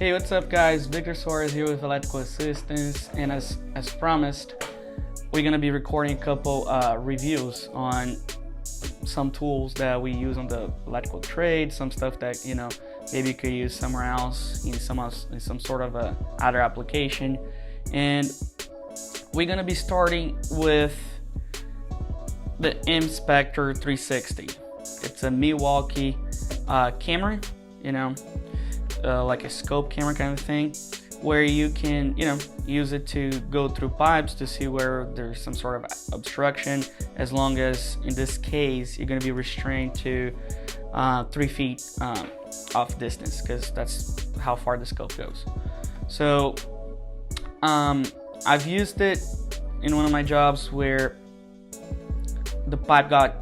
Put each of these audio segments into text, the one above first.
Hey, what's up guys? Victor Suarez here with Electrical Assistance, and as promised, we're gonna be recording a couple reviews on some tools that we use on the electrical trade, some stuff that maybe you could use somewhere else in some sort of other application. And we're gonna be starting with the M Spector 360. It's a Milwaukee camera, like a scope camera kind of thing, where you can use it to go through pipes to see where there's some sort of obstruction, as long as in this case you're going to be restrained to 3 feet off distance, because that's how far the scope goes. So I've used it in one of my jobs where the pipe got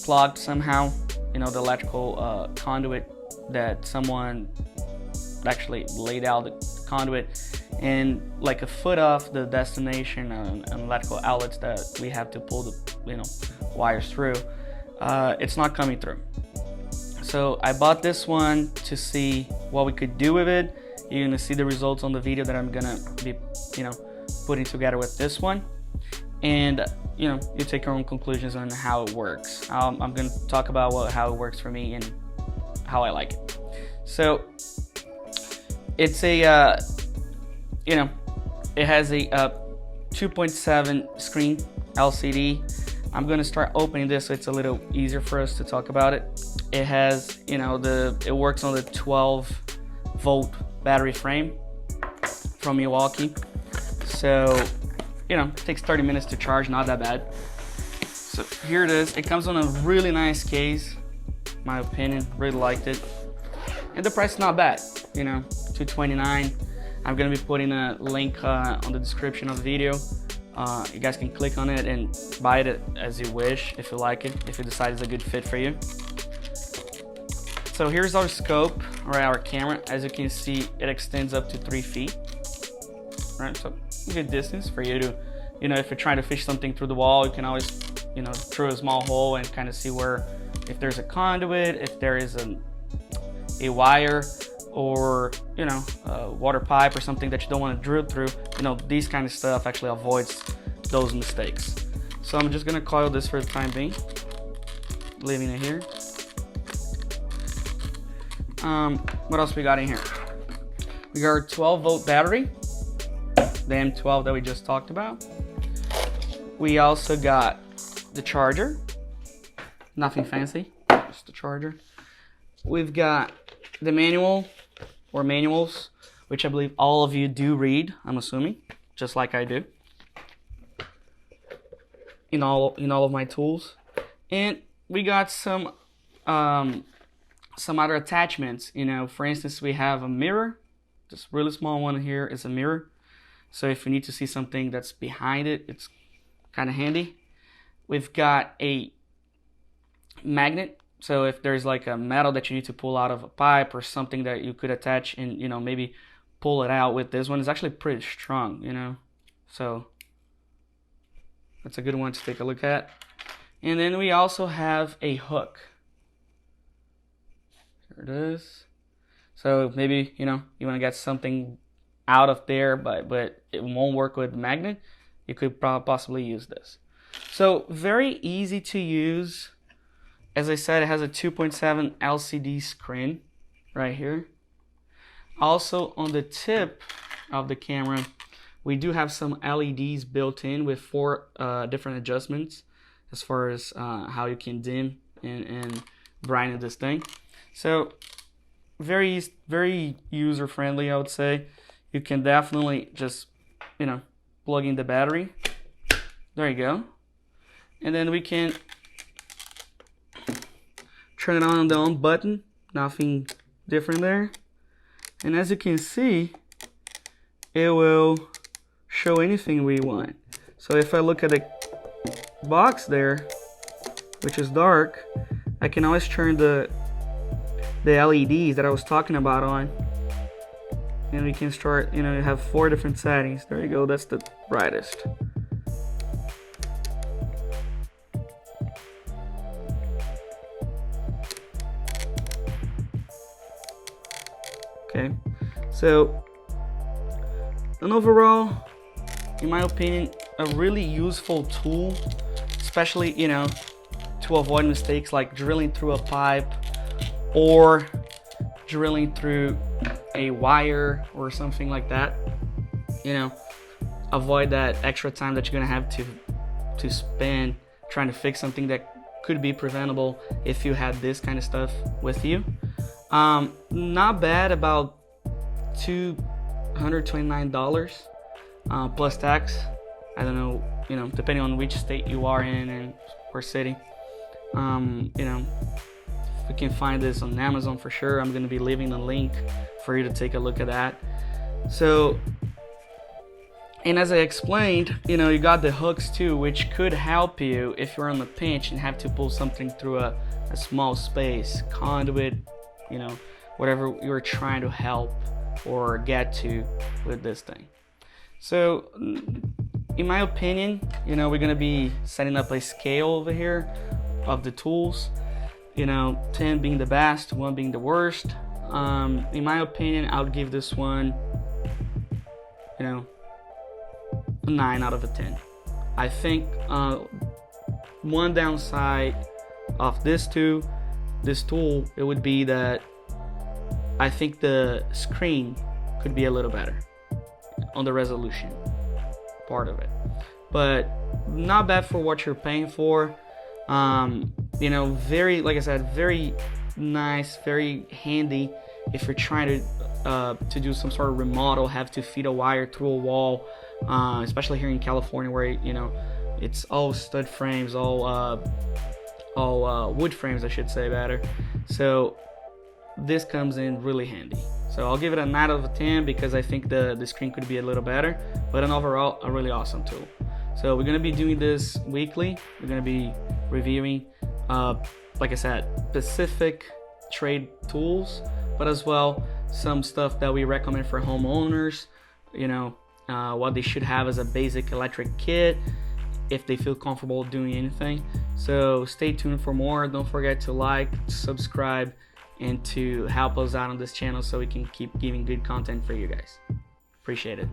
clogged somehow, the electrical conduit that someone actually laid out the conduit, and like a foot off the destination and electrical outlets that we have to pull the wires through, it's not coming through. So I bought this one to see what we could do with it. You're gonna see the results on the video that I'm gonna be putting together with this one, and you take your own conclusions on how it works. I'm gonna talk about how it works for me and how I like it. So it's a it has a 2.7 screen LCD. I'm gonna start opening this so it's a little easier for us to talk about it. It has it works on the 12-volt battery frame from Milwaukee. So it takes 30 minutes to charge, not that bad. So here it is. It comes on a really nice case, my opinion. Really liked it, and the price is not bad. $229. I'm gonna be putting a link on the description of the video. You guys can click on it and buy it as you wish, if you like it, if you decide it's a good fit for you. So here's our scope, or our camera. As you can see, it extends up to 3 feet. Right, so good distance for you to, if you're trying to fish something through the wall, you can always, through a small hole and kind of see where, if there's a conduit, if there is a wire, or a water pipe or something that you don't want to drill through. These kind of stuff actually avoids those mistakes. So I'm just gonna coil this for the time being, leaving it here. What else we got in here? We got our 12-volt battery, the M12 that we just talked about. We also got the charger, nothing fancy, just the charger. We've got the manual, or manuals, which I believe all of you do read, I'm assuming, just like I do, in all of my tools. And we got some other attachments. For instance, we have a mirror. This really small one here is a mirror, so if you need to see something that's behind it, it's kind of handy. We've got a magnet. So if there's like a metal that you need to pull out of a pipe, or something that you could attach and maybe pull it out with this one, it's actually pretty strong, so that's a good one to take a look at. And then we also have a hook. Here it is. So maybe you want to get something out of there, but it won't work with magnet, you could possibly use this. So very easy to use. As I said, it has a 2.7 LCD screen right here. Also on the tip of the camera, we do have some LEDs built in with 4 different adjustments as far as how you can dim and brighten this thing. So very user friendly, I would say. You can definitely just plug in the battery. There you go. And then we can turn it on the on button, nothing different there. And as you can see, it will show anything we want. So if I look at the box there, which is dark, I can always turn the LEDs that I was talking about on, and we can start, you have 4 different settings. There you go, that's the brightest. Okay, So, and overall, in my opinion, a really useful tool, especially, you know, to avoid mistakes like drilling through a pipe or drilling through a wire or something like that. You know, avoid that extra time that you're gonna have to spend trying to fix something that could be preventable if you had this kind of stuff with you. Not bad, about $229 plus tax. I don't know, you know, depending on which state you are in and or city. You know, you can find this on Amazon for sure. I'm going to be leaving a link for you to take a look at that. So, and as I explained, you know, you got the hooks too, which could help you if you're on the pinch and have to pull something through a small space, conduit, you know, whatever you're trying to help or get to with this thing. So, in my opinion, you know, we're going to be setting up a scale over here of the tools. You know, 10 being the best, 1 being the worst. In my opinion, I would give this one, you know, a 9 out of a 10. I think one downside of this tool, it would be that I think the screen could be a little better on the resolution part of it. But not bad for what you're paying for. You know, very, like I said, very nice, very handy if you're trying to do some sort of remodel, have to feed a wire through a wall, especially here in California where, you know, it's all stud frames, all wood frames, I should say better. So this comes in really handy. So I'll give it a 9 out of 10 because I think the screen could be a little better, but an overall a really awesome tool. So we're gonna be doing this weekly. We're gonna be reviewing, like I said, specific trade tools, but as well some stuff that we recommend for homeowners. You know, what they should have as a basic electric kit if they feel comfortable doing anything. So stay tuned for more. Don't forget to like, subscribe, and to help us out on this channel so we can keep giving good content for you guys. Appreciate it.